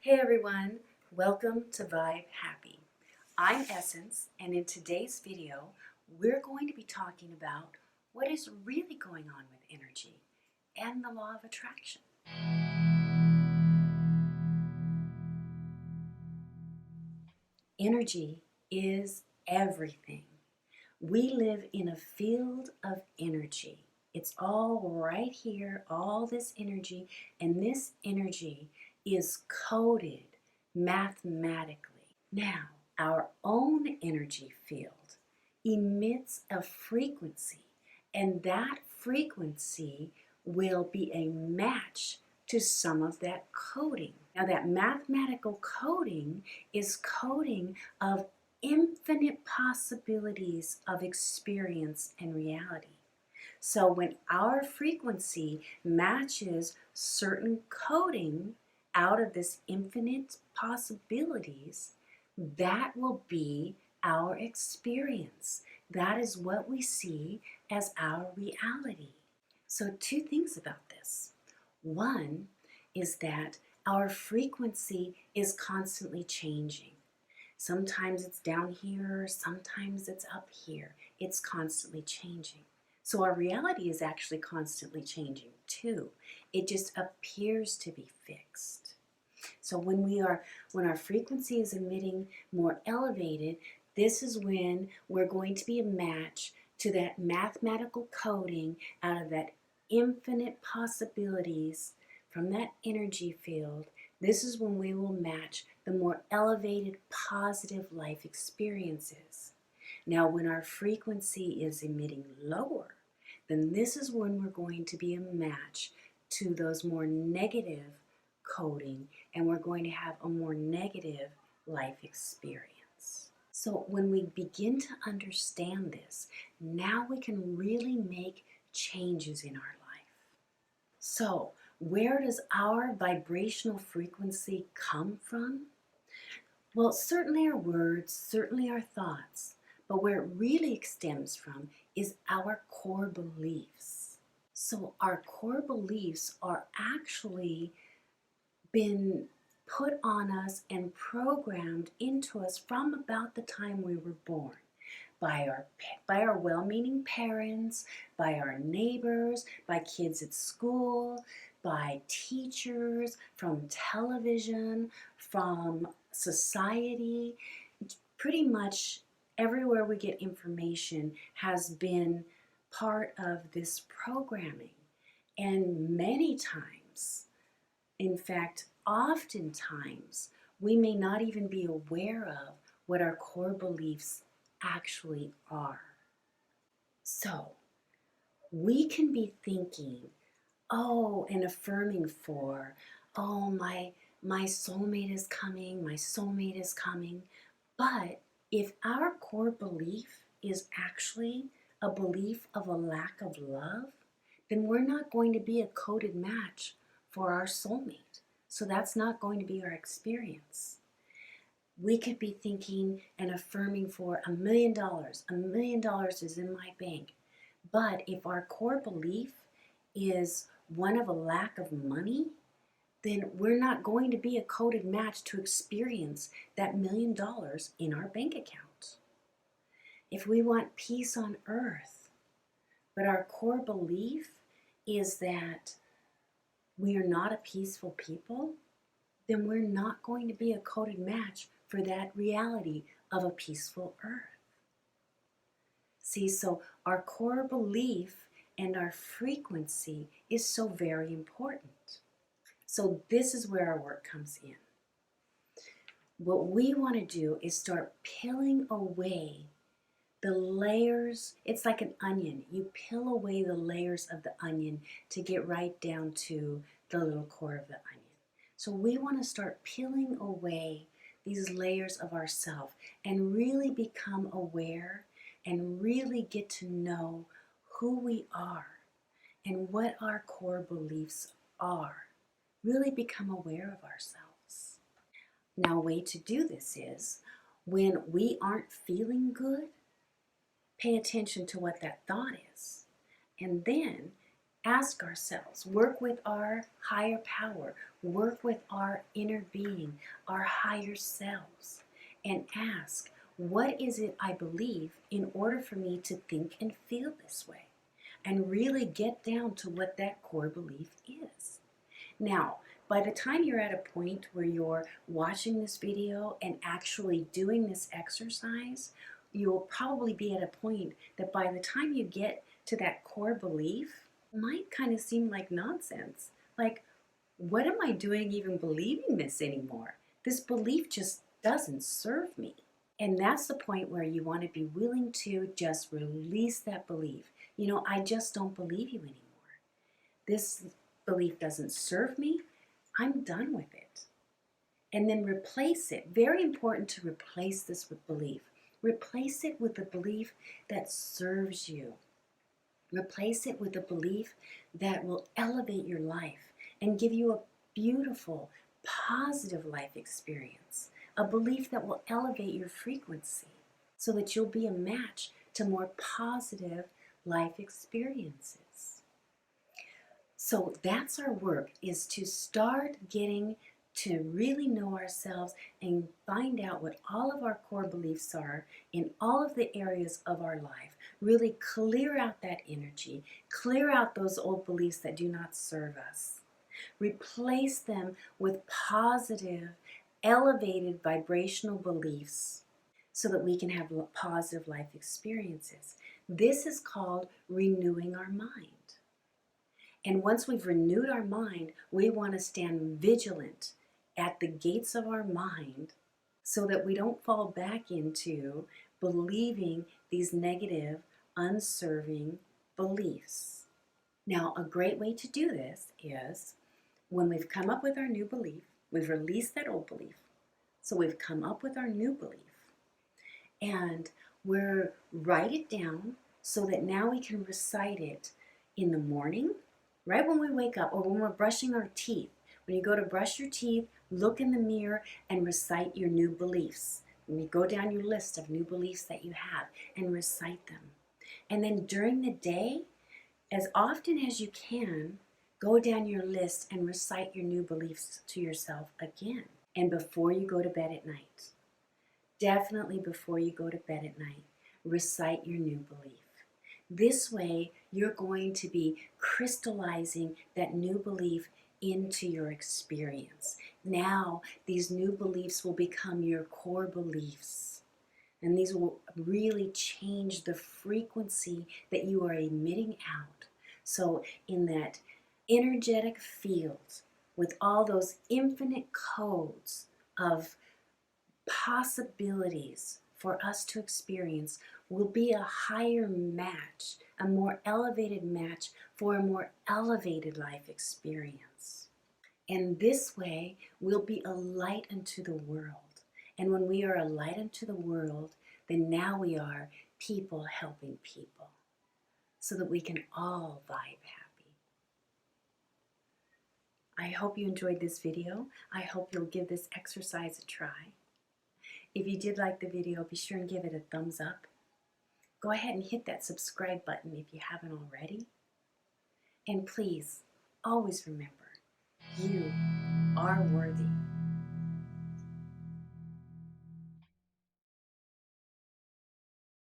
Hey everyone, welcome to Vibe Happy. I'm Essence, and in today's video, we're going to be talking about what is really going on with energy and the law of attraction. Energy is everything. We live in a field of energy. It's all right here, all this energy, and this energy is coded mathematically. Now, our own energy field emits a frequency, and that frequency will be a match to some of that coding. Now, that mathematical coding is coding of infinite possibilities of experience and reality. So when our frequency matches certain coding out of this infinite possibilities, that will be our experience. That is what we see as our reality. So two things about this. One is that our frequency is constantly changing. Sometimes it's down here, sometimes it's up here. It's constantly changing. So our reality is actually constantly changing too. It just appears to be fixed. So when our frequency is emitting more elevated, this is when we're going to be a match to that mathematical coding out of that infinite possibilities from that energy field. This is when we will match the more elevated positive life experiences. Now, when our frequency is emitting lower, then this is when we're going to be a match to those more negative coding, and we're going to have a more negative life experience. So when we begin to understand this, now we can really make changes in our life. So where does our vibrational frequency come from? Well, certainly our words, certainly our thoughts, but where it really stems from is our core beliefs. So our core beliefs are actually been put on us and programmed into us from about the time we were born by our well-meaning parents, by our neighbors, by kids at school, by teachers, from television, from society. Pretty much everywhere we get information has been part of this programming. And many times, in fact, oftentimes, we may not even be aware of what our core beliefs actually are. So, we can be thinking, oh, and affirming for, oh, my soulmate is coming, my soulmate is coming. But if our core belief is actually a belief of a lack of love, then we're not going to be a coded match for our soulmate. So that's not going to be our experience. We could be thinking and affirming for $1 million. $1 million is in my bank. But if our core belief is one of a lack of money, then we're not going to be a coded match to experience that $1 million in our bank account. If we want peace on earth, but our core belief is that we are not a peaceful people, then we're not going to be a coded match for that reality of a peaceful earth. See, so our core belief and our frequency is so very important. So this is where our work comes in. What we want to do is start peeling away the layers. It's like an onion. You peel away the layers of the onion to get right down to the little core of the onion. So we want to start peeling away these layers of ourselves and really become aware and really get to know who we are and what our core beliefs are. Really become aware of ourselves. Now, a way to do this is when we aren't feeling good, pay attention to what that thought is. And then Ask ourselves, work with our higher power, work with our inner being, our higher selves, and ask, what is it I believe in order for me to think and feel this way? And really get down to what that core belief is. Now, by the time you're at a point where you're watching this video and actually doing this exercise, you'll probably be at a point that by the time you get to that core belief, it might kind of seem like nonsense. Like, what am I doing even believing this anymore? This belief just doesn't serve me. And that's the point where you want to be willing to just release that belief. You know, I just don't believe you anymore. This belief doesn't serve me. I'm done with it. And then replace it. Very important to replace this with belief. Replace it with a belief that serves you. Replace it with a belief that will elevate your life and give you a beautiful, positive life experience. A belief that will elevate your frequency so that you'll be a match to more positive life experiences. So that's our work, is to start getting to really know ourselves and find out what all of our core beliefs are in all of the areas of our life. Really clear out that energy, clear out those old beliefs that do not serve us. Replace them with positive, elevated vibrational beliefs so that we can have positive life experiences. This is called renewing our mind. And once we've renewed our mind, we want to stand vigilant at the gates of our mind so that we don't fall back into believing these negative, unserving beliefs. Now, a great way to do this is when we've come up with our new belief, we've released that old belief, so we've come up with our new belief, and we're write it down so that now we can recite it in the morning, right when we wake up, or when we're brushing our teeth. When you go to brush your teeth, look in the mirror and recite your new beliefs. When you go down your list of new beliefs that you have and recite them. And then during the day, as often as you can, go down your list and recite your new beliefs to yourself again. And before you go to bed at night, definitely before you go to bed at night, recite your new belief. This way, you're going to be crystallizing that new belief into your experience. Now, these new beliefs will become your core beliefs. And these will really change the frequency that you are emitting out. So in that energetic field, with all those infinite codes of possibilities for us to experience, will be a higher match, a more elevated match for a more elevated life experience. And this way, we'll be a light unto the world. And when we are a light unto the world, then now we are people helping people so that we can all vibe happy. I hope you enjoyed this video. I hope you'll give this exercise a try. If you did like the video, be sure and give it a thumbs up. Go ahead and hit that subscribe button if you haven't already. And please, always remember, you are worthy.